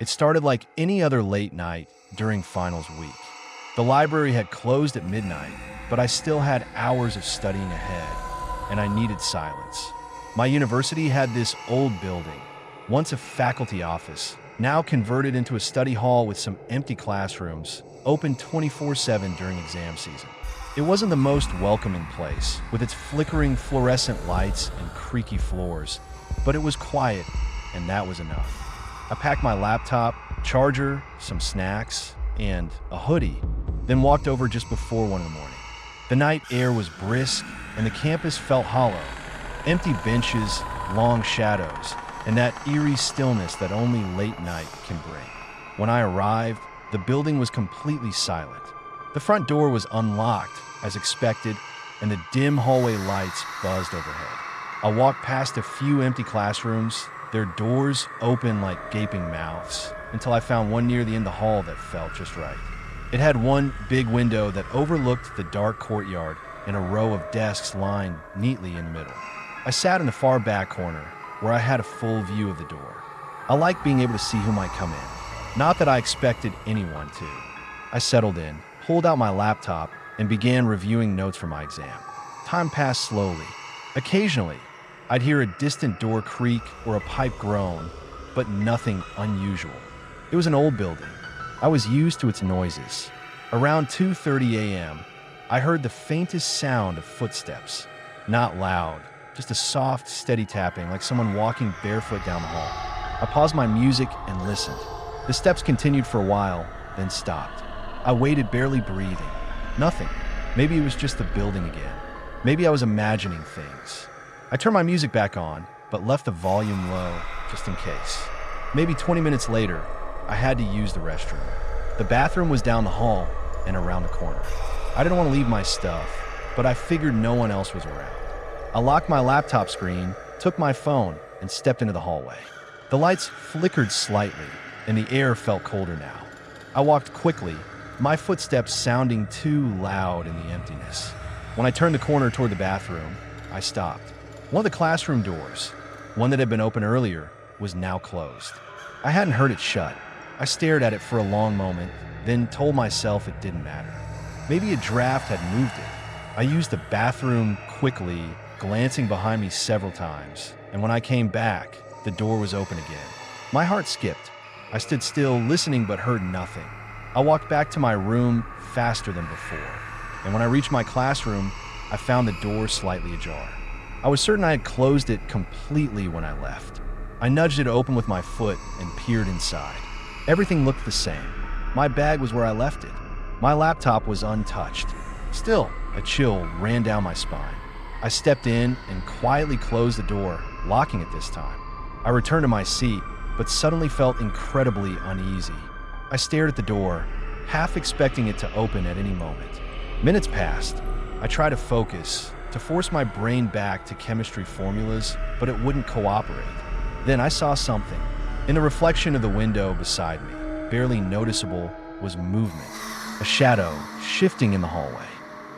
It started like any other late night during finals week. The library had closed at midnight, but I still had hours of studying ahead, and I needed silence. My university had this old building, once a faculty office, now converted into a study hall with some empty classrooms, open 24/7 during exam season. It wasn't the most welcoming place, with its flickering fluorescent lights and creaky floors, but it was quiet, and that was enough. I packed my laptop, charger, some snacks, and a hoodie, then walked over just before 1 in the morning. The night air was brisk, and the campus felt hollow. Empty benches, long shadows, and that eerie stillness that only late night can bring. When I arrived, the building was completely silent. The front door was unlocked, as expected, and the dim hallway lights buzzed overhead. I walked past a few empty classrooms, their doors open like gaping mouths, until I found one near the end of the hall that felt just right. It had one big window that overlooked the dark courtyard and a row of desks lined neatly in the middle. I sat in the far back corner, where I had a full view of the door. I liked being able to see who might come in. Not that I expected anyone to. I settled in, pulled out my laptop, and began reviewing notes for my exam. Time passed slowly. Occasionally, I'd hear a distant door creak or a pipe groan, but nothing unusual. It was an old building. I was used to its noises. Around 2:30 a.m., I heard the faintest sound of footsteps. Not loud, just a soft, steady tapping like someone walking barefoot down the hall. I paused my music and listened. The steps continued for a while, then stopped. I waited, barely breathing. Nothing. Maybe it was just the building again. Maybe I was imagining things. I turned my music back on, but left the volume low, just in case. Maybe 20 minutes later, I had to use the restroom. The bathroom was down the hall and around the corner. I didn't want to leave my stuff, but I figured no one else was around. I locked my laptop screen, took my phone, and stepped into the hallway. The lights flickered slightly, and the air felt colder now. I walked quickly, my footsteps sounding too loud in the emptiness. When I turned the corner toward the bathroom, I stopped. One of the classroom doors, one that had been open earlier, was now closed. I hadn't heard it shut. I stared at it for a long moment, then told myself it didn't matter. Maybe a draft had moved it. I used the bathroom quickly, glancing behind me several times, and when I came back, the door was open again. My heart skipped. I stood still, listening, but heard nothing. I walked back to my room faster than before, and when I reached my classroom, I found the door slightly ajar. I was certain I had closed it completely when I left. I nudged it open with my foot and peered inside. Everything looked the same. My bag was where I left it. My laptop was untouched. Still, a chill ran down my spine. I stepped in and quietly closed the door, locking it this time. I returned to my seat, but suddenly felt incredibly uneasy. I stared at the door, half expecting it to open at any moment. Minutes passed. I tried to focus, to force my brain back to chemistry formulas, but it wouldn't cooperate. Then I saw something. In the reflection of the window beside me, barely noticeable, was movement. A shadow shifting in the hallway.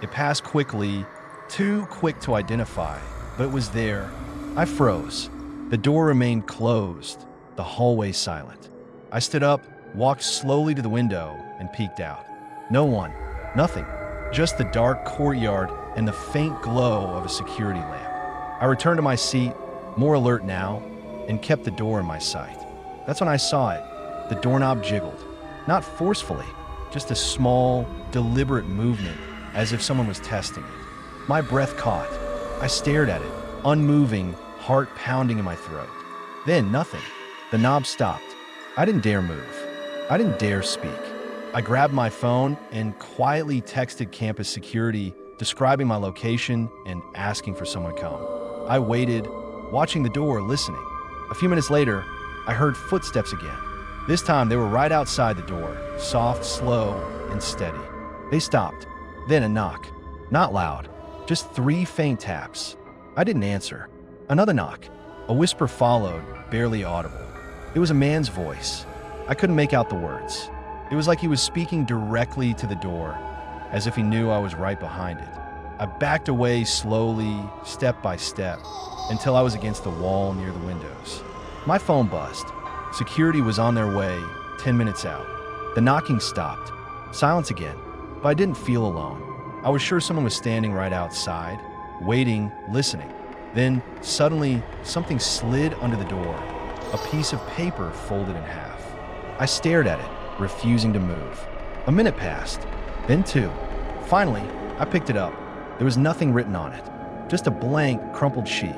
It passed quickly, too quick to identify, but it was there. I froze. The door remained closed, the hallway silent. I stood up, walked slowly to the window, and peeked out. No one, nothing, just the dark courtyard and the faint glow of a security lamp. I returned to my seat, more alert now, and kept the door in my sight. That's when I saw it. The doorknob jiggled. Not forcefully, just a small, deliberate movement, as if someone was testing it. My breath caught. I stared at it, unmoving, heart pounding in my throat. Then nothing. The knob stopped. I didn't dare move. I didn't dare speak. I grabbed my phone and quietly texted campus security, describing my location and asking for someone to come. I waited, watching the door, listening. A few minutes later, I heard footsteps again. This time, they were right outside the door, soft, slow, and steady. They stopped. Then a knock. Not loud, just 3 faint taps. I didn't answer. Another knock. A whisper followed, barely audible. It was a man's voice. I couldn't make out the words. It was like he was speaking directly to the door, as if he knew I was right behind it. I backed away slowly, step by step, until I was against the wall near the windows. My phone buzzed. Security was on their way, 10 minutes out. The knocking stopped. Silence again, but I didn't feel alone. I was sure someone was standing right outside, waiting, listening. Then, suddenly, something slid under the door, a piece of paper folded in half. I stared at it, refusing to move. A minute passed, then two. Finally, I picked it up. There was nothing written on it, just a blank, crumpled sheet.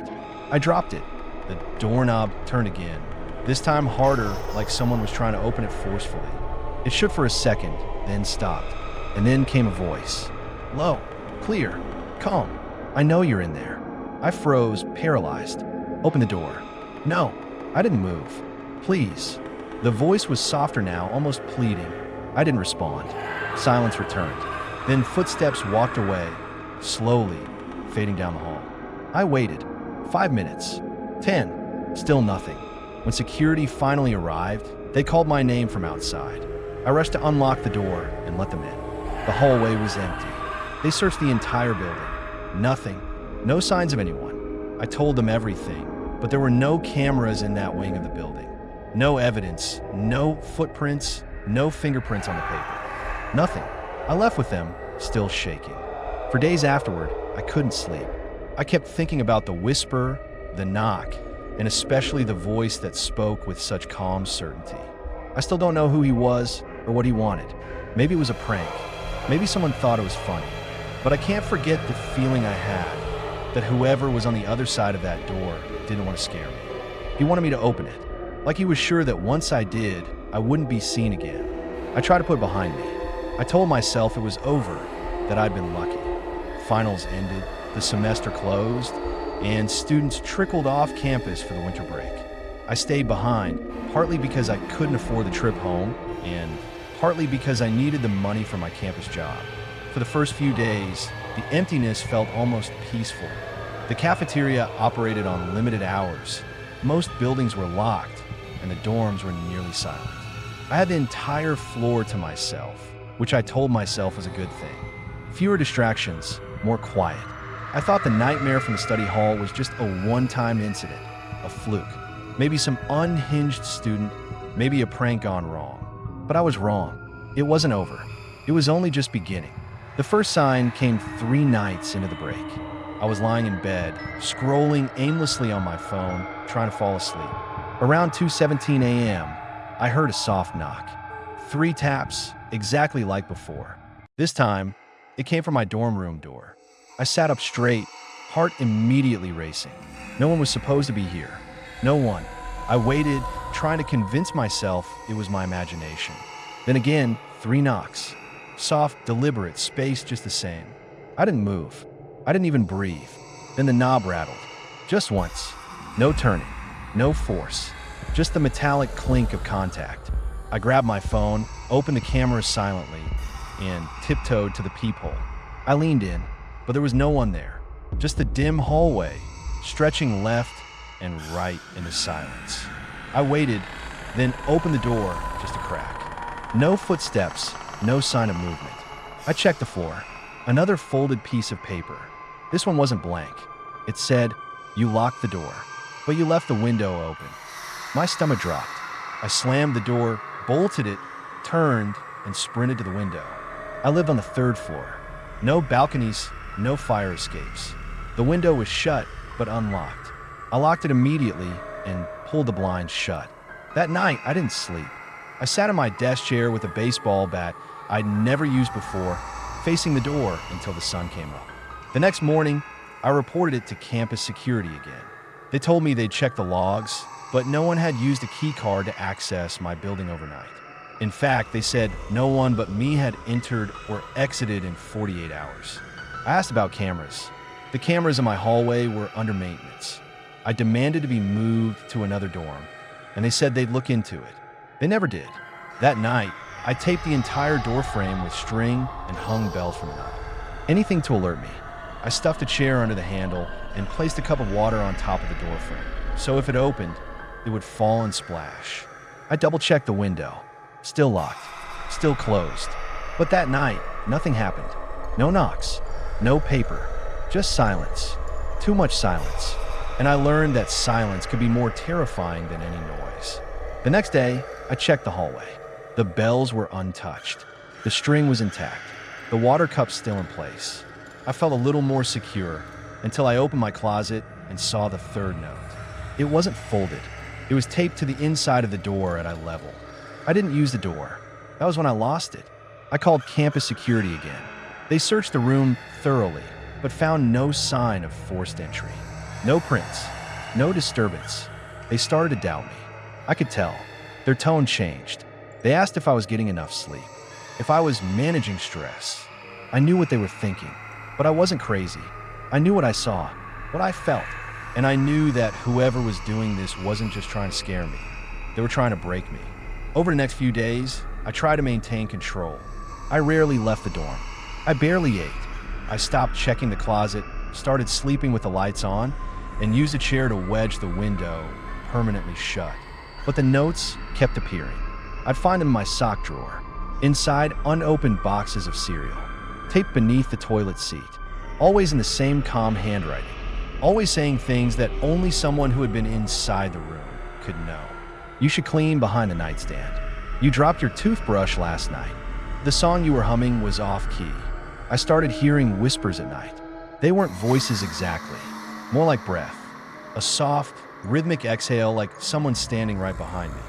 I dropped it. The doorknob turned again, this time harder, like someone was trying to open it forcefully. It shook for a second, then stopped. And then came a voice. Low, clear, calm. I know you're in there. I froze, paralyzed. Open the door. No, I didn't move. Please. The voice was softer now, almost pleading. I didn't respond. Silence returned. Then footsteps walked away, slowly, fading down the hall. I waited. 5 minutes. 10. Still nothing. When security finally arrived, they called my name from outside. I rushed to unlock the door and let them in. The hallway was empty. They searched the entire building. Nothing. No signs of anyone. I told them everything, but there were no cameras in that wing of the building. No evidence, no footprints, no fingerprints on the paper. Nothing. I left with them, still shaking. For days afterward, I couldn't sleep. I kept thinking about the whisper, the knock, and especially the voice that spoke with such calm certainty. I still don't know who he was or what he wanted. Maybe it was a prank. Maybe someone thought it was funny. But I can't forget the feeling I had, that whoever was on the other side of that door didn't want to scare me. He wanted me to open it, like he was sure that once I did, I wouldn't be seen again. I tried to put it behind me. I told myself it was over, that I'd been lucky. Finals ended, the semester closed, and students trickled off campus for the winter break. I stayed behind, partly because I couldn't afford the trip home, and partly because I needed the money for my campus job. For the first few days, the emptiness felt almost peaceful. The cafeteria operated on limited hours. Most buildings were locked, and the dorms were nearly silent. I had the entire floor to myself, which I told myself was a good thing. Fewer distractions, more quiet. I thought the nightmare from the study hall was just a one-time incident, a fluke. Maybe some unhinged student, maybe a prank gone wrong. But I was wrong. It wasn't over. It was only just beginning. The first sign came 3 nights into the break. I was lying in bed, scrolling aimlessly on my phone, trying to fall asleep. Around 2:17 a.m., I heard a soft knock. 3 taps, exactly like before. This time, it came from my dorm room door. I sat up straight, heart immediately racing. No one was supposed to be here. No one. I waited, trying to convince myself it was my imagination. Then again, 3 knocks. Soft, deliberate, spaced just the same. I didn't move. I didn't even breathe. Then the knob rattled. Just once. No turning. No force. Just the metallic clink of contact. I grabbed my phone, opened the camera silently, and tiptoed to the peephole. I leaned in, but there was no one there. Just the dim hallway, stretching left and right into silence. I waited, then opened the door just a crack. No footsteps, no sign of movement. I checked the floor. Another folded piece of paper. This one wasn't blank. It said, "You locked the door, but you left the window open." My stomach dropped. I slammed the door, bolted it, turned, and sprinted to the window. I lived on the 3rd floor. No balconies, no fire escapes. The window was shut, but unlocked. I locked it immediately and pulled the blinds shut. That night, I didn't sleep. I sat in my desk chair with a baseball bat I'd never used before, facing the door until the sun came up. The next morning, I reported it to campus security again. They told me they'd checked the logs, but no one had used a key card to access my building overnight. In fact, they said no one but me had entered or exited in 48 hours. I asked about cameras. The cameras in my hallway were under maintenance. I demanded to be moved to another dorm, and they said they'd look into it. They never did. That night, I taped the entire door frame with string and hung bells from it up. Anything to alert me. I stuffed a chair under the handle and placed a cup of water on top of the door frame, so if it opened, it would fall and splash. I double-checked the window. Still locked. Still closed. But that night, nothing happened. No knocks. No paper. Just silence. Too much silence. And I learned that silence could be more terrifying than any noise. The next day, I checked the hallway. The bells were untouched. The string was intact. The water cup still in place. I felt a little more secure until I opened my closet and saw the third note. It wasn't folded. It was taped to the inside of the door at eye level. I didn't use the door. That was when I lost it. I called campus security again. They searched the room thoroughly, but found no sign of forced entry. No prints. No disturbance. They started to doubt me. I could tell. Their tone changed. They asked if I was getting enough sleep, if I was managing stress. I knew what they were thinking, but I wasn't crazy. I knew what I saw, what I felt, and I knew that whoever was doing this wasn't just trying to scare me. They were trying to break me. Over the next few days, I tried to maintain control. I rarely left the dorm. I barely ate. I stopped checking the closet, started sleeping with the lights on, and used a chair to wedge the window permanently shut. But the notes kept appearing. I'd find them in my sock drawer. Inside, unopened boxes of cereal, taped beneath the toilet seat, always in the same calm handwriting, always saying things that only someone who had been inside the room could know. You should clean behind the nightstand. You dropped your toothbrush last night. The song you were humming was off-key. I started hearing whispers at night. They weren't voices exactly, more like breath. A soft, rhythmic exhale like someone standing right behind me.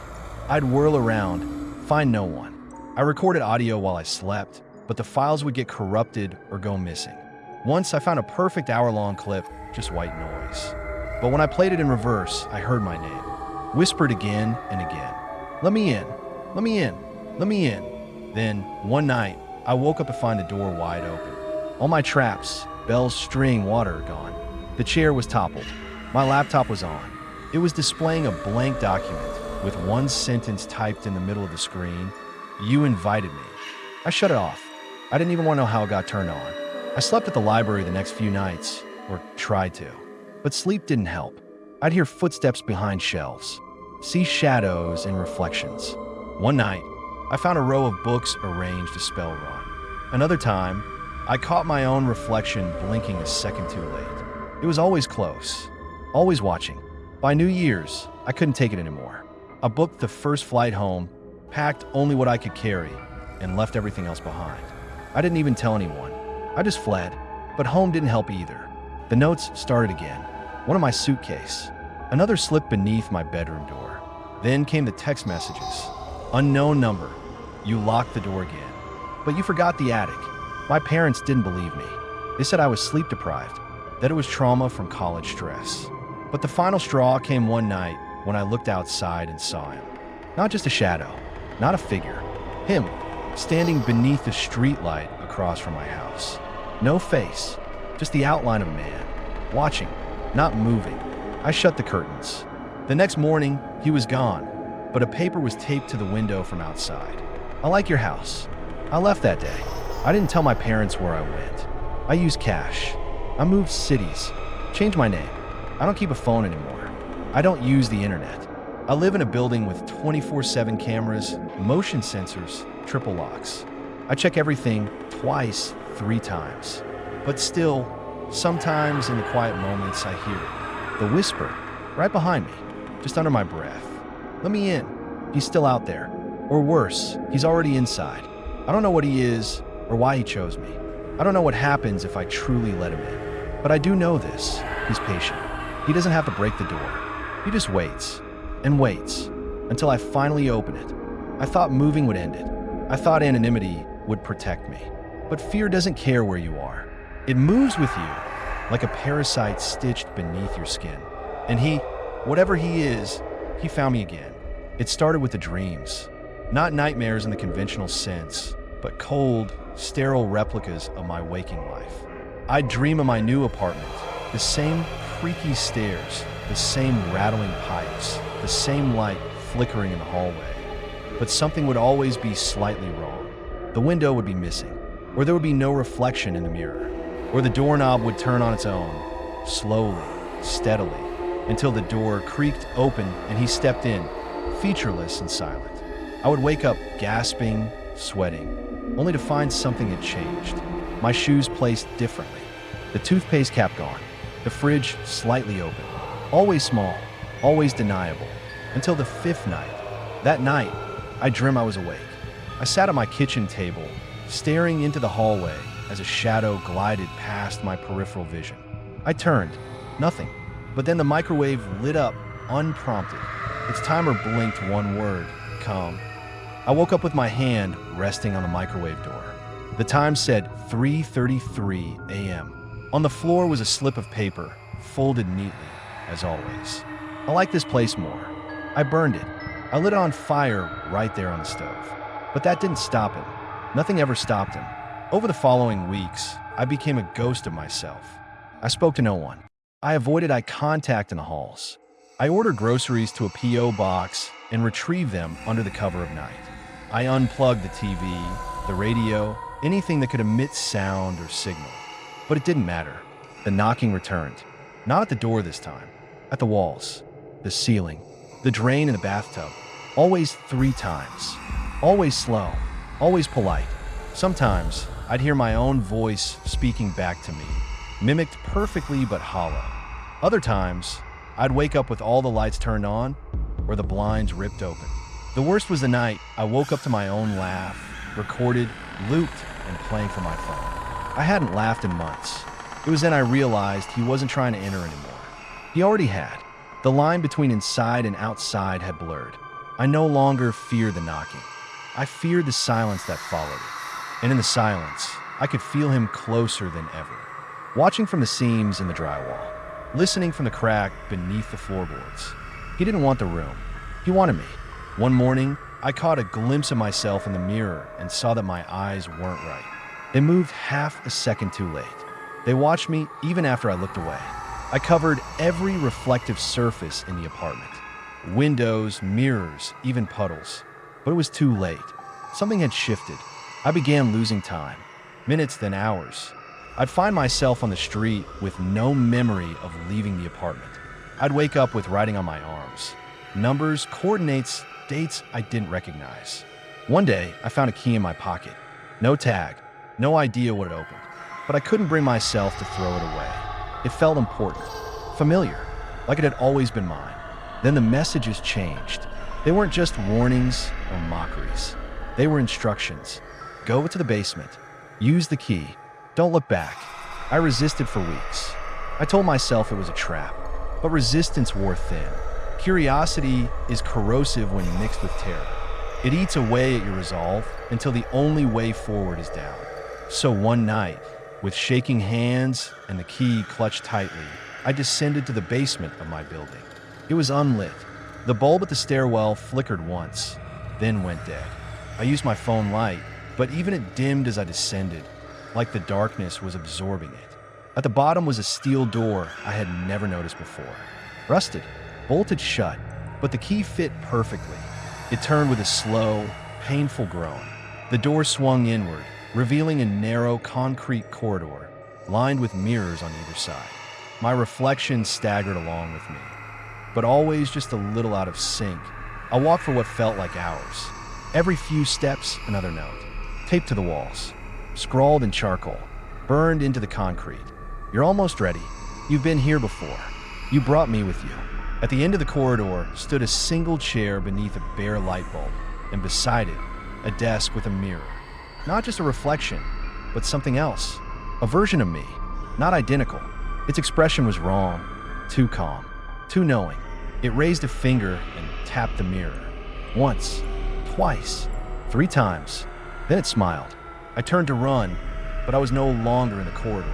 I'd whirl around, find no one. I recorded audio while I slept, but the files would get corrupted or go missing. Once I found a perfect hour-long clip, just white noise. But when I played it in reverse, I heard my name, whispered again and again. Let me in, let me in, let me in. Then, one night, I woke up to find the door wide open. All my traps, bells, string, water gone. The chair was toppled. My laptop was on. It was displaying a blank document with one sentence typed in the middle of the screen. You invited me. I shut it off. I didn't even want to know how it got turned on. I slept at the library the next few nights, or tried to. But sleep didn't help. I'd hear footsteps behind shelves, see shadows and reflections. One night, I found a row of books arranged to spell run. Another time, I caught my own reflection blinking a second too late. It was always close, always watching. By New Year's, I couldn't take it anymore. I booked the first flight home, packed only what I could carry, and left everything else behind. I didn't even tell anyone. I just fled, but home didn't help either. The notes started again. One in my suitcase. Another slipped beneath my bedroom door. Then came the text messages. Unknown number. You locked the door again. But you forgot the attic. My parents didn't believe me. They said I was sleep deprived, that it was trauma from college stress. But the final straw came one night when I looked outside and saw him. Not just a shadow, not a figure. Him, standing beneath the streetlight across from my house. No face, just the outline of a man, watching, not moving. I shut the curtains. The next morning, he was gone, but a paper was taped to the window from outside. I like your house. I left that day. I didn't tell my parents where I went. I used cash. I moved cities, changed my name. I don't keep a phone anymore. I don't use the internet. I live in a building with 24/7 cameras, motion sensors, triple locks. I check everything twice, 3 times. But still, sometimes in the quiet moments I hear it. The whisper, right behind me, just under my breath. Let me in. He's still out there. Or worse, he's already inside. I don't know what he is or why he chose me. I don't know what happens if I truly let him in. But I do know this. He's patient. He doesn't have to break the door. He just waits and waits until I finally open it. I thought moving would end it. I thought anonymity would protect me. But fear doesn't care where you are. It moves with you like a parasite stitched beneath your skin. And he, whatever he is, he found me again. It started with the dreams. Not nightmares in the conventional sense, but cold, sterile replicas of my waking life. I'd dream of my new apartment, the same creaky stairs, the same rattling pipes, the same light flickering in the hallway. But something would always be slightly wrong. The window would be missing, or there would be no reflection in the mirror, or the doorknob would turn on its own, slowly, steadily, until the door creaked open and he stepped in, featureless and silent. I would wake up gasping, sweating, only to find something had changed. My shoes placed differently, the toothpaste cap gone, the fridge slightly open, always small, always deniable, until the 5th night, That night, I dreamt I was awake. I sat at my kitchen table, staring into the hallway as a shadow glided past my peripheral vision. I turned. Nothing. But then the microwave lit up unprompted. Its timer blinked one word, come. I woke up with my hand resting on the microwave door. The time said 3:33 a.m. On the floor was a slip of paper, folded neatly, as always. I like this place more. I burned it. I lit it on fire right there on the stove. But that didn't stop him. Nothing ever stopped him. Over the following weeks, I became a ghost of myself. I spoke to no one. I avoided eye contact in the halls. I ordered groceries to a P.O. box and retrieved them under the cover of night. I unplugged the TV, the radio, anything that could emit sound or signal. But it didn't matter. The knocking returned. Not at the door this time. At the walls, the ceiling, the drain in the bathtub. Always 3 times. Always slow. Always polite. Sometimes I'd hear my own voice speaking back to me, mimicked perfectly but hollow. Other times, I'd wake up with all the lights turned on or the blinds ripped open. The worst was the night I woke up to my own laugh, recorded, looped, and playing from my phone. I hadn't laughed in months. It was then I realized he wasn't trying to enter anymore. He already had. The line between inside and outside had blurred. I no longer feared the knocking. I feared the silence that followed it. And in the silence, I could feel him closer than ever. Watching from the seams in the drywall, listening from the crack beneath the floorboards. He didn't want the room. He wanted me. One morning, I caught a glimpse of myself in the mirror and saw that my eyes weren't right. They moved half a second too late. They watched me even after I looked away. I covered every reflective surface in the apartment. Windows, mirrors, even puddles. But it was too late. Something had shifted. I began losing time. Minutes, then hours. I'd find myself on the street with no memory of leaving the apartment. I'd wake up with writing on my arms. Numbers, coordinates, dates I didn't recognize. One day, I found a key in my pocket. No tag, no idea what it opened. But I couldn't bring myself to throw it away. It felt important, familiar, like it had always been mine. Then the messages changed. They weren't just warnings or mockeries. They were instructions. Go to the basement. Use the key. Don't look back. I resisted for weeks. I told myself it was a trap, but resistance wore thin. Curiosity is corrosive when mixed with terror. It eats away at your resolve until the only way forward is down. So one night, with shaking hands and the key clutched tightly, I descended to the basement of my building. It was unlit. The bulb at the stairwell flickered once, then went dead. I used my phone light, but even it dimmed as I descended, like the darkness was absorbing it. At the bottom was a steel door I had never noticed before. Rusted, bolted shut, but the key fit perfectly. It turned with a slow, painful groan. The door swung inward, revealing a narrow concrete corridor, lined with mirrors on either side. My reflection staggered along with me, but always just a little out of sync. I walked for what felt like hours. Every few steps, another note, taped to the walls, scrawled in charcoal, burned into the concrete. You're almost ready. You've been here before. You brought me with you. At the end of the corridor stood a single chair beneath a bare light bulb, and beside it, a desk with a mirror. Not just a reflection, but something else. A version of me, not identical. Its expression was wrong, too calm, too knowing. It raised a finger and tapped the mirror. Once, twice, 3 times. Then it smiled. I turned to run, but I was no longer in the corridor.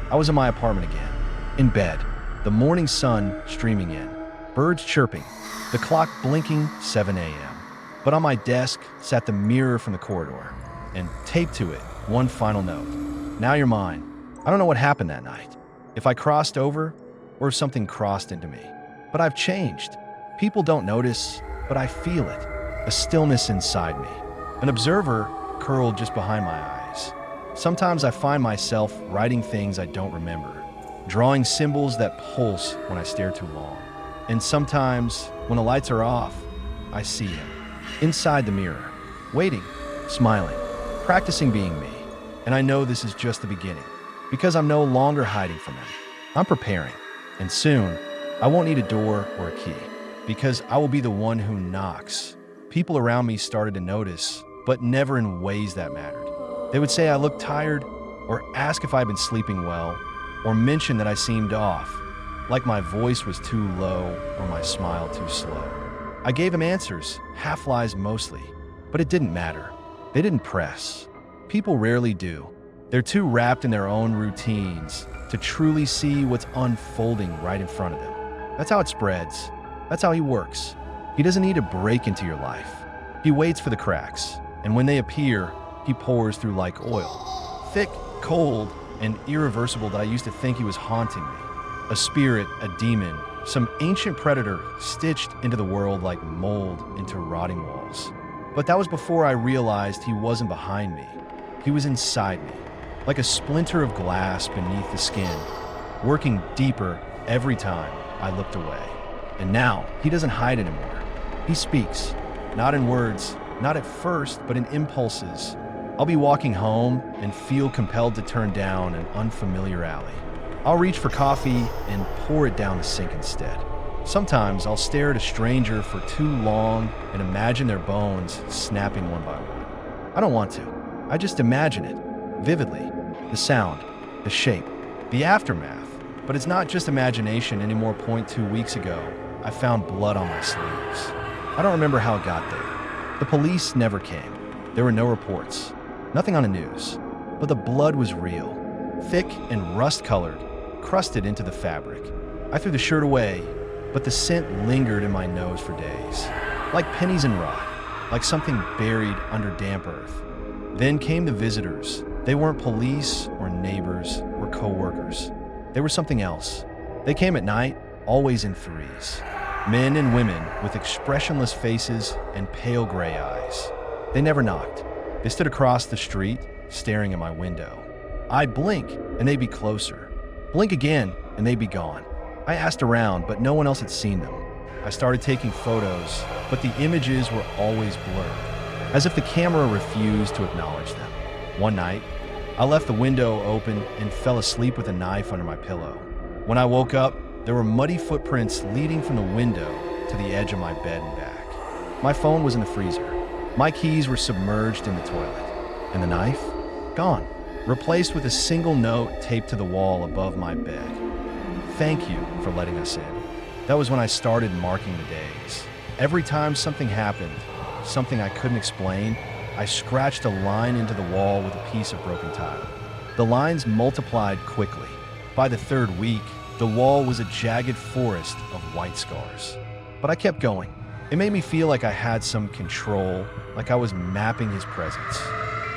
I was in my apartment again, in bed, the morning sun streaming in, birds chirping, the clock blinking 7 a.m. But on my desk sat the mirror from the corridor, and taped to it one final note. Now you're mine. I don't know what happened that night, if I crossed over or if something crossed into me. But I've changed. People don't notice, but I feel it, a stillness inside me, an observer curled just behind my eyes. Sometimes I find myself writing things I don't remember, drawing symbols that pulse when I stare too long. And sometimes, when the lights are off, I see him, inside the mirror, waiting, smiling, practicing being me. And I know this is just the beginning, because I'm no longer hiding from him. I'm preparing, and soon, I won't need a door or a key, because I will be the one who knocks, People around me started to notice, but never in ways that mattered. They would say I looked tired, or ask if I'd been sleeping well, or mention that I seemed off, like my voice was too low or my smile too slow. I gave them answers, half lies mostly, but it didn't matter. They didn't press. People rarely do. They're too wrapped in their own routines to truly see what's unfolding right in front of them. That's how it spreads. That's how he works. He doesn't need to break into your life. He waits for the cracks, and when they appear, he pours through like oil. Thick, cold, and irreversible that I used to think he was haunting me. A spirit, a demon, some ancient predator stitched into the world like mold into rotting walls. But that was before I realized he wasn't behind me. He was inside me, like a splinter of glass beneath the skin, working deeper every time I looked away. And now, he doesn't hide anymore. He speaks, not in words, not at first, but in impulses. I'll be walking home and feel compelled to turn down an unfamiliar alley. I'll reach for coffee and pour it down the sink instead. Sometimes I'll stare at a stranger for too long and imagine their bones snapping one by one. I don't want to. I just imagine it, vividly. The sound, the shape, the aftermath. But it's not just imagination anymore. 2 weeks ago, I found blood on my sleeves. I don't remember how it got there. The police never came. There were no reports. Nothing on the news. But the blood was real. Thick and rust-colored, crusted into the fabric. I threw the shirt away, but the scent lingered in my nose for days. Like pennies in rot, like something buried under damp earth. Then came the visitors. They weren't police or neighbors or co-workers. They were something else. They came at night, always in threes. Men and women with expressionless faces and pale gray eyes. They never knocked. They stood across the street, staring at my window. I'd blink, and they'd be closer. Blink again, and they'd be gone. I asked around, but no one else had seen them. I started taking photos, but the images were always blurred, as if the camera refused to acknowledge them. One night, I left the window open and fell asleep with a knife under my pillow. When I woke up, there were muddy footprints leading from the window to the edge of my bed and back. My phone was in the freezer. My keys were submerged in the toilet. And the knife? Gone. Replaced with a single note taped to the wall above my bed. Thank you for letting us in. That was when I started marking the days. Every time something happened, something I couldn't explain, I scratched a line into the wall with a piece of broken tile. The lines multiplied quickly. By the third week, the wall was a jagged forest of white scars. But I kept going. It made me feel like I had some control, like I was mapping his presence.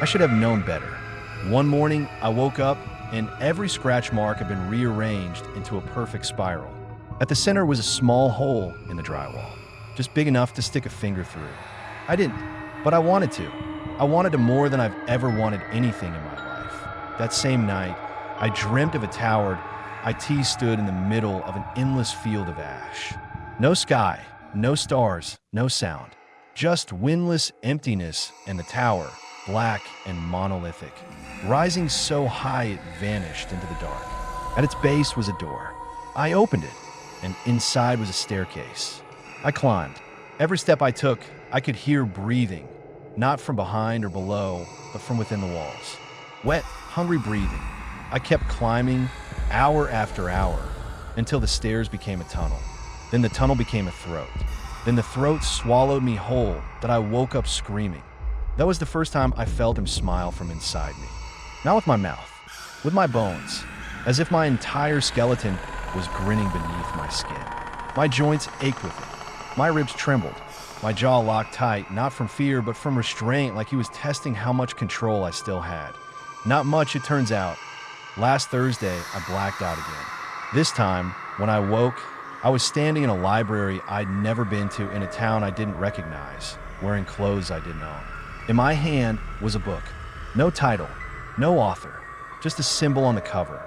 I should have known better. One morning, I woke up and every scratch mark had been rearranged into a perfect spiral. At the center was a small hole in the drywall, just big enough to stick a finger through. I didn't, but I wanted to. I wanted to more than I've ever wanted anything in my life. That same night, I dreamt of a towered IT stood in the middle of an endless field of ash. No sky, no stars, no sound. Just windless emptiness and the tower, black and monolithic, rising so high it vanished into the dark. At its base was a door. I opened it, and inside was a staircase. I climbed. Every step I took, I could hear breathing, not from behind or below, but from within the walls. Wet, hungry breathing. I kept climbing, hour after hour, until the stairs became a tunnel. Then the tunnel became a throat. Then the throat swallowed me whole that I woke up screaming. That was the first time I felt him smile from inside me. Not with my mouth, with my bones, as if my entire skeleton was grinning beneath my skin. My joints ached with it. My ribs trembled. My jaw locked tight, not from fear, but from restraint, like he was testing how much control I still had. Not much, it turns out. Last Thursday, I blacked out again. This time, when I woke, I was standing in a library I'd never been to in a town I didn't recognize, wearing clothes I didn't own. In my hand was a book. No title, no author, just a symbol on the cover.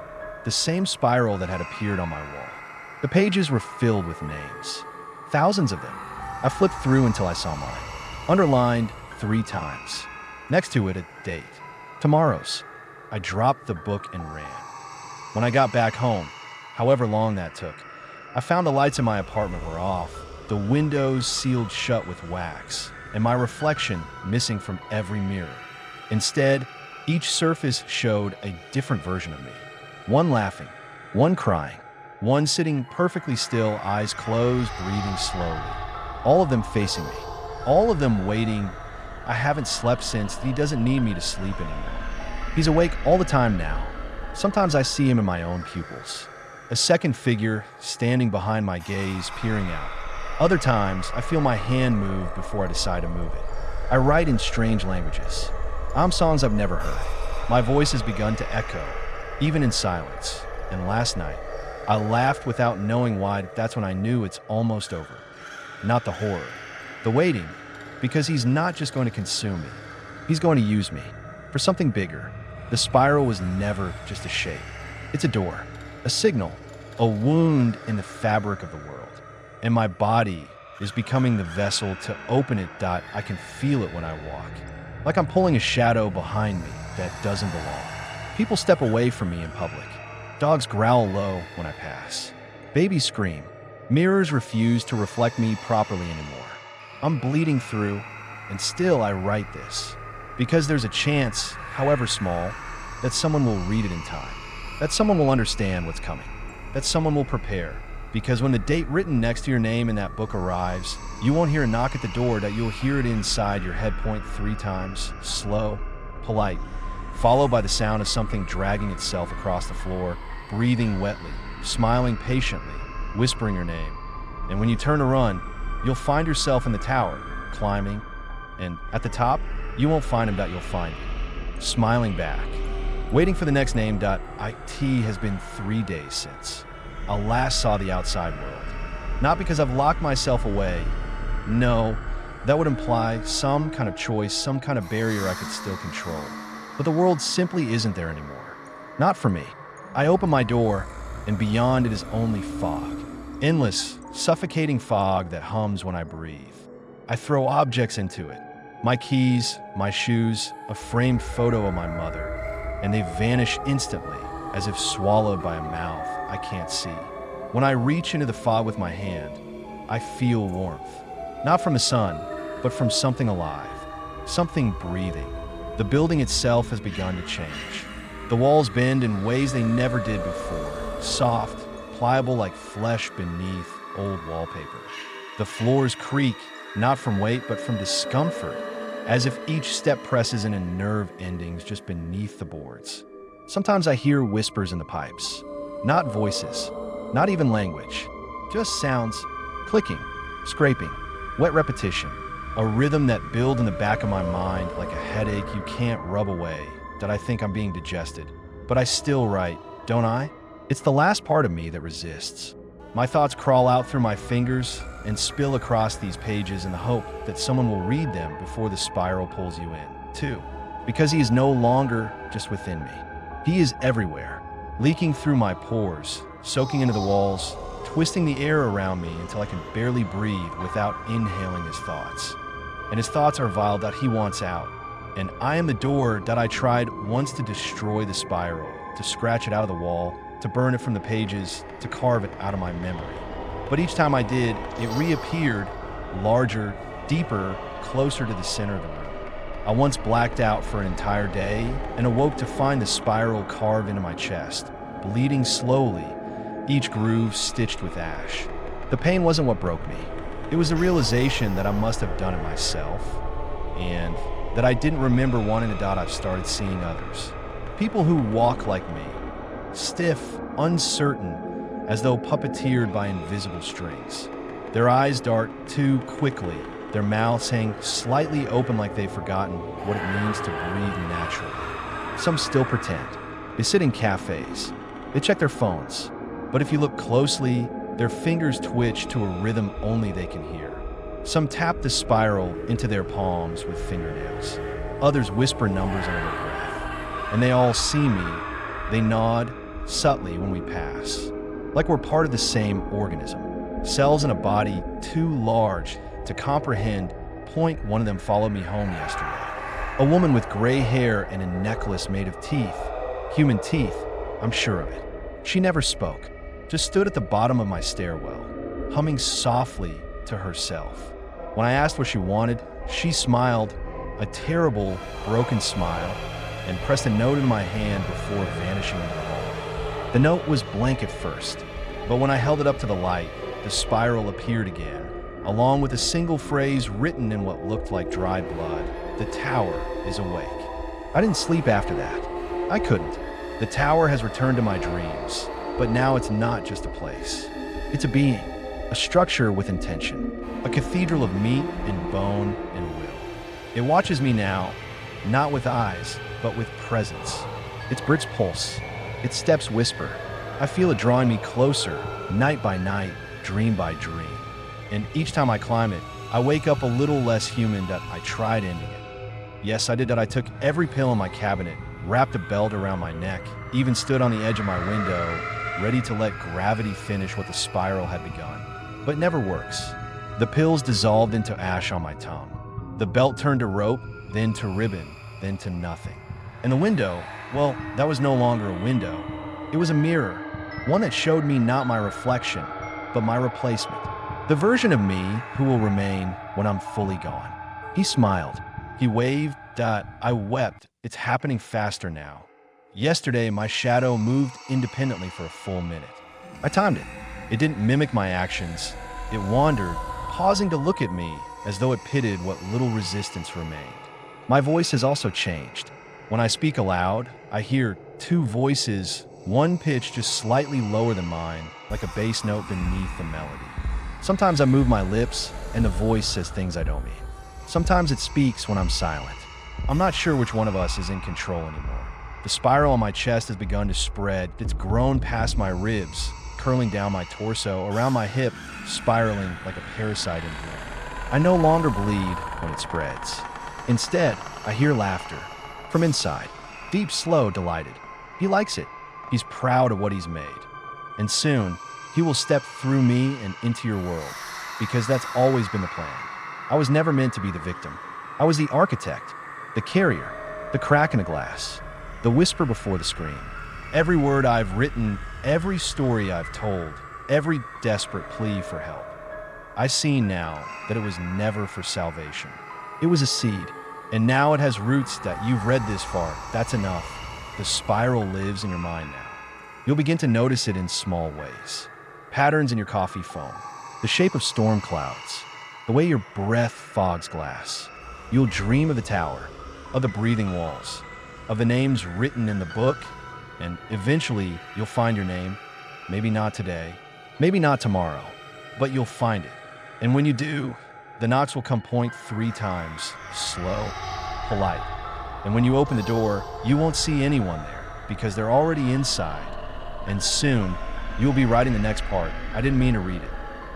The same spiral that had appeared on my wall. The pages were filled with names. Thousands of them. I flipped through until I saw mine. Underlined 3 times. Next to it, a date. Tomorrow's. I dropped the book and ran. When I got back home, however long that took, I found the lights in my apartment were off, the windows sealed shut with wax, and my reflection missing from every mirror. Instead, each surface showed a different version of me. One laughing, one crying, one sitting perfectly still, eyes closed, breathing slowly. All of them facing me. All of them waiting. I haven't slept since. He doesn't need me to sleep anymore. He's awake all the time now. Sometimes I see him in my own pupils. A second figure standing behind my gaze, peering out. Other times, I feel my hand move before I decide to move it. I write in strange languages. I'm songs I've never heard. My voice has begun to echo, even in silence. And last night, I laughed without knowing why. That's when I knew it's almost over. Not the horror, the waiting, because he's not just going to consume me. He's going to use me for something bigger. The spiral was never just a shape. It's a door, a signal, a wound in the fabric of the world. And my body is becoming the vessel to open it. I can feel it when I walk, like I'm pulling a shadow behind me that doesn't belong. People step away from me in public. Dogs growl low when I pass. Babies scream. Mirrors refuse to reflect me properly anymore. I'm bleeding through, and still I write this. Because there's a chance, however small, that someone will read it in time. That someone will understand what's coming. That someone will prepare. Because when the date written next to your name in that book arrives, you won't hear a knock at the door. That you'll hear it inside your head point 3 times, slow, polite, followed by the sound of something dragging itself across the floor, breathing wetly, smiling patiently, whispering your name. And when you turn to run, you'll find yourself in the tower, climbing, and at the top, you won't find him. You'll find you, smiling back, waiting for the next name. It has been 3 days since I last saw the outside world. Not because I've locked myself away. No, that would imply some kind of choice, some kind of barrier I could still control. But the world simply isn't there anymore. Not for me. I open my door, and beyond it is only fog. Endless, suffocating fog that hums when I breathe. I throw objects into it. My keys, my shoes, a framed photo of my mother, and they vanish instantly, as if swallowed by a mouth I can't see. When I reach into the fog with my hand, I feel warmth. Not from the sun, but from something alive, something breathing. The building itself has begun to change. The walls bend in ways they never did before, soft, pliable like flesh beneath old wallpaper. The floors creak, not from weight, but from discomfort, as if each step presses in a nerve endings just beneath the boards. Sometimes I hear whispers in the pipes. Not voices, not even language, just sounds, clicking, scraping, wet repetition, a rhythm that builds in the back of my mind like a headache you can't rub away, that I think I'm being digested. But I still write, don't I? It's the last part of me that resists. My thoughts crawl out through my fingers and spill across these pages in the hope that someone will read them before the spiral pulls you in, too. Because he is no longer just within me. He is everywhere, leaking through my pores, soaking into the walls, twisting the air around me until I can barely breathe without inhaling his thoughts. And his thoughts are vile that he wants out. And I am the door that I tried once to destroy the spiral, to scratch it out of the wall, to burn it from the pages, to carve it out of my memory. But each time I did, it reappeared, larger, deeper, closer to the center of the room. I once blacked out for an entire day and awoke to find the spiral carved into my chest, bleeding slowly, each groove stitched with ash. The pain wasn't what broke me. It was the realization that I must have done it myself, and that I didn't remember wanting to. I've started seeing others. People who walk like me, stiff, uncertain, as though puppeteered by invisible strings. Their eyes dart too quickly, their mouths hang slightly open like they've forgotten what it means to breathe naturally. Some still pretend. They sit in cafes. They check their phones. But if you look closely, their fingers twitch to a rhythm only they can hear. Some tap the spiral into their palms with fingernails. Others whisper numbers under their breath. And they all see me. They nod subtly when we pass, like we're part of the same organism. Cells in a body too large to comprehend. Point, one of them followed me home yesterday. A woman with gray hair and a necklace made of teeth. Human teeth, I'm sure of it. She never spoke, just stood at the bottom of my stairwell, humming softly to herself. When I asked what she wanted, She smiled, a terrible, broken smile, and pressed a note in my hand before vanishing into the hall. The note was blank at first, but when I held it up to the light, the spiral appeared again, along with a single phrase written in what looked like dried blood: "The tower is awake." I didn't sleep after that. I couldn't. The tower has returned to my dreams, but now it's not just a place. It's a being, a structure with intention, a cathedral of meat and bone and will. It watches me now, not with eyes, but with presence. Its bricks pulse, its steps whisper. I feel it drawing me closer, night by night, dream by dream. And each time I climb it, I wake up a little less human that I tried ending it. Yes, I did that. I took every pill in my cabinet, wrapped a belt around my neck, even stood on the edge of my window, ready to let gravity finish what the spiral had begun. But it never works. The pills dissolved into ash on my tongue. The belt turned to rope, then to ribbon, then to nothing. And the window, well, that was no longer a window. It was a mirror, one that showed me not my reflection, but my replacement. The version of me who will remain when I'm fully gone. He smiled. He waved. I wept. It's happening faster now. Yesterday, my shadow moved independently for a full minute. I timed it. It didn't mimic my actions. It wandered, pausing to look at me as though it pitted what little resistance remained. My voice has also changed. When I speak aloud, I hear two voices, one pitch just slightly lower than mine, like a bass note beneath the melody. Sometimes I move my lips, and the voice says things I don't mean. Sometimes it speaks when I'm silent. I'm not sure which one of us is in control anymore. The spiral on my chest has begun to spread. It's grown past my ribs, curling down my torso, around my hip, spiraling like a parasite in bloom. I no longer bleed when it spreads. Instead, I hear laughter from inside, deep, slow, delighted. He likes it. He's proud of what he's made. And soon, he will step through me and into your world, because that's always been the plan. I was never meant to be the victim. I was the architect, the carrier, the crack in the glass, the whisper before the scream. Every word I've written, every story I've told, every desperate plea for help. I see now that it was never for salvation. It was a seed, and now it has roots that you've read this far. That's enough. The spiral lives in your mind now. You'll begin to notice it in small ways. Patterns in your coffee foam, the shape of storm clouds, the way your breath fogs glass. You'll dream of the tower, of the breathing walls, of the names written in the book, and eventually you'll find your name. Maybe not today, maybe not tomorrow, but you'll find it. And when you do, the knocks will come point 3 times, slow, polite. And when you open the door, you won't see anyone there because they're already inside. And soon, you'll be writing the next part. I didn't mean to read it.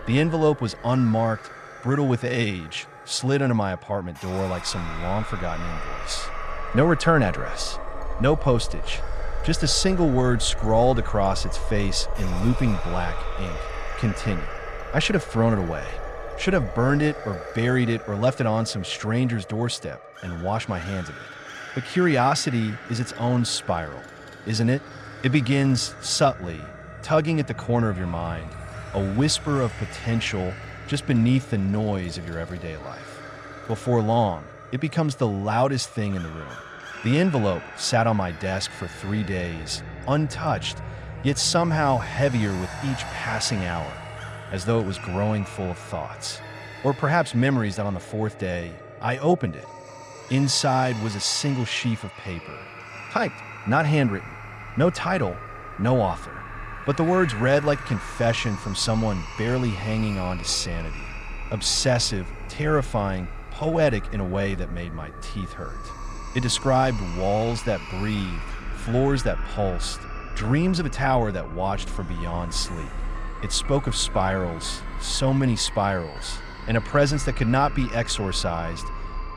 The envelope was unmarked, brittle with age, slid under my apartment door like some long-forgotten invoice. No return address, no postage, just a single word scrawled across its face in looping black ink. Continue. I should have thrown it away. Should have burned it or buried it or left it on some stranger's doorstep and washed my hands of it. But curiosity is its own spiral, isn't it? It begins subtly, tugging at the corner of your mind, a whisper of potential just beneath the noise of your everyday life. Before long, it becomes the loudest thing in the room. The envelope sat on my desk for 3 days, untouched, yet somehow heavier with each passing hour, as though it was growing full of thoughts. Or perhaps memories that on the 4th day, I opened it. Inside was a single sheaf of paper, typed, not handwritten, no title, no author. But the words read like a confession from someone barely hanging on to sanity. Obsessive, terrifying, poetic in a way that made my teeth hurt. It described walls that breathed, floors that pulsed, dreams of a tower that watched for beyond sleep. It spoke of spirals, so many spirals, and a presence that could not be exorcised,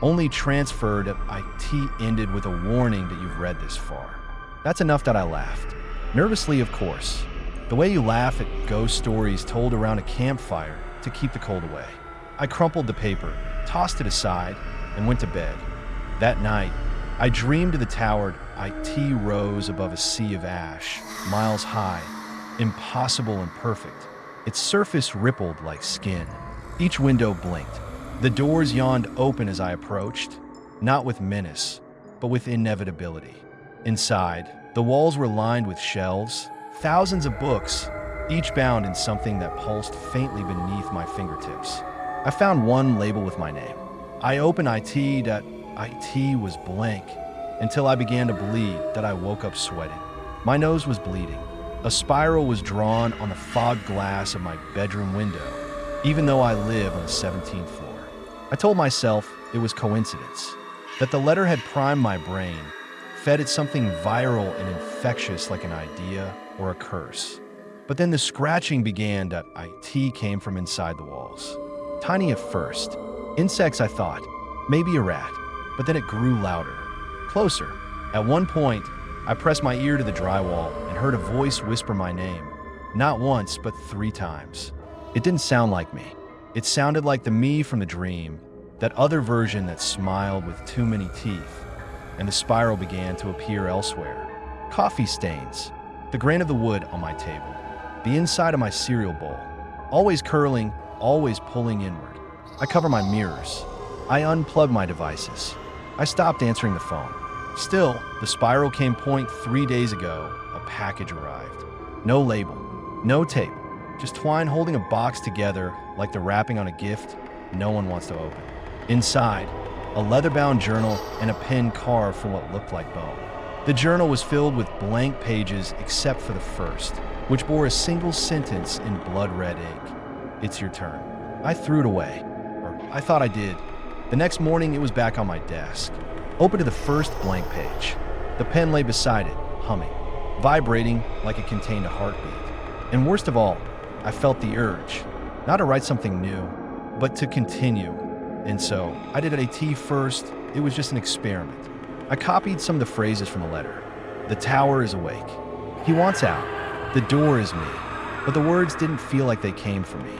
only transferred if IT ended with a warning that you've read this far. That's enough that I laughed. Nervously, of course. The way you laugh at ghost stories told around a campfire to keep the cold away. I crumpled the paper, tossed it aside, and went to bed. That night, I dreamed of the tower. IT rose above a sea of ash, miles high, impossible and perfect. Its surface rippled like skin. Each window blinked, The doors yawned open as I approached, not with menace, but with inevitability. Inside, the walls were lined with shelves, thousands of books, each bound in something that pulsed faintly beneath my fingertips. I found one label with my name. I opened IT. IT was blank until I began to bleed that I woke up sweating. My nose was bleeding. A spiral was drawn on the fogged glass of my bedroom window, even though I live on the 17th floor. I told myself it was coincidence, that the letter had primed my brain, fed it something viral and infectious like an idea or a curse. But then the scratching began. IT came from inside the walls. Tiny at first. Insects, I thought. Maybe a rat. But then it grew louder. Closer. At one point, I pressed my ear to the drywall and heard a voice whisper my name. Not once, but 3 times. It didn't sound like me. It sounded like the me from the dream, that other version that smiled with too many teeth. And the spiral began to appear elsewhere. Coffee stains. The grain of the wood on my table. The inside of my cereal bowl. Always curling, always pulling inward. I cover my mirrors. I unplug my devices. I stopped answering the phone. Still, the spiral came. 3 days ago, a package arrived. No label, no tape, just twine holding a box together like the wrapping on a gift no one wants to open. Inside, a leather-bound journal and a pen carved from what looked like bone. The journal was filled with blank pages except for the first, which bore a single sentence in blood-red ink. It's your turn. I threw it away, or I thought I did. The next morning, it was back on my desk. Open to the first blank page. The pen lay beside it, humming, vibrating like it contained a heartbeat. And worst of all, I felt the urge, not to write something new, but to continue. And so, I did IT first. It was just an experiment. I copied some of the phrases from the letter. The tower is awake. He wants out. The door is me. But the words didn't feel like they came from me.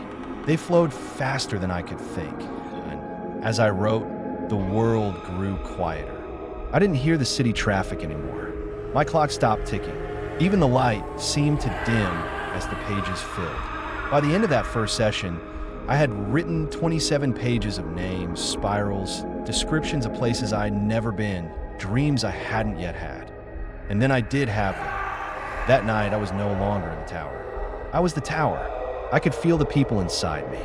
They flowed faster than I could think. And as I wrote, the world grew quieter. I didn't hear the city traffic anymore. My clock stopped ticking. Even the light seemed to dim as the pages filled. By the end of that first session, I had written 27 pages of names, spirals, descriptions of places I'd never been, dreams I hadn't yet had. And then I did have them. That night, I was no longer in the tower. I was the tower. I could feel the people inside me,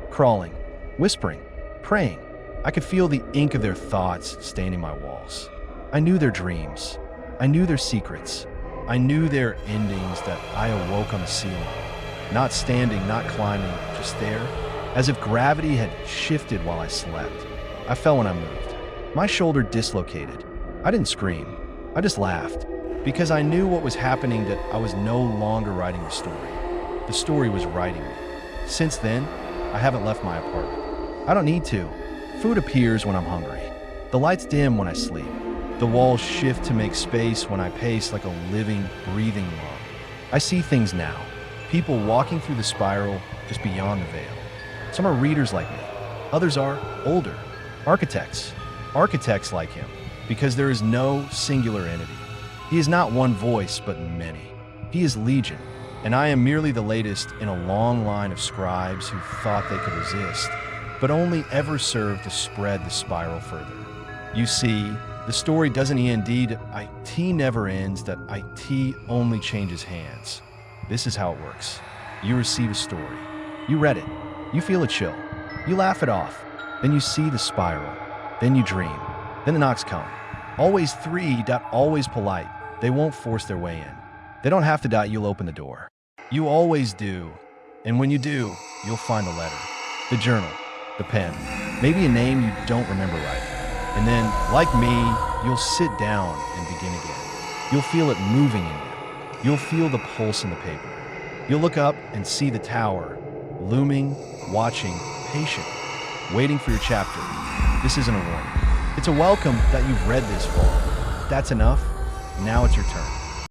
crawling, whispering, praying. I could feel the ink of their thoughts staining my walls. I knew their dreams. I knew their secrets. I knew their endings that I awoke on the ceiling. Not standing, not climbing, just there, as if gravity had shifted while I slept. I fell when I moved. My shoulder dislocated. I didn't scream. I just laughed, because I knew what was happening, that I was no longer writing the story. The story was writing me. Since then, I haven't left my apartment. I don't need to. Food appears when I'm hungry. The lights dim when I sleep. The walls shift to make space when I pace like a living, breathing lung. I see things now. People walking through the spiral just beyond the veil. Some are readers like me. Others are older. Architects. Architects like him. Because there is no singular entity. He is not one voice, but many. He is legion. And I am merely the latest in a long line of scribes who thought they could resist, but only ever served to spread the spiral further. You see, the story doesn't end. IT never ends, that IT only changes hands. This is how it works. You receive a story. You read it. You feel a chill. You laugh it off. Then you see the spiral. Then you dream. Then the knocks come. Always 3. Always polite. They won't force their way in. They don't have to. You'll open the door. You always do. And when you do, you'll find the letter, the journal, the pen, maybe a name you don't remember writing. And then, like me, you'll sit down and begin again. You'll feel it moving in you. You'll feel the pulse in the paper. You'll look up and see the tower, looming, watching, patient, waiting for your chapter. This isn't a warning. It's a welcome that you've read this far. That's enough. Now it's your turn.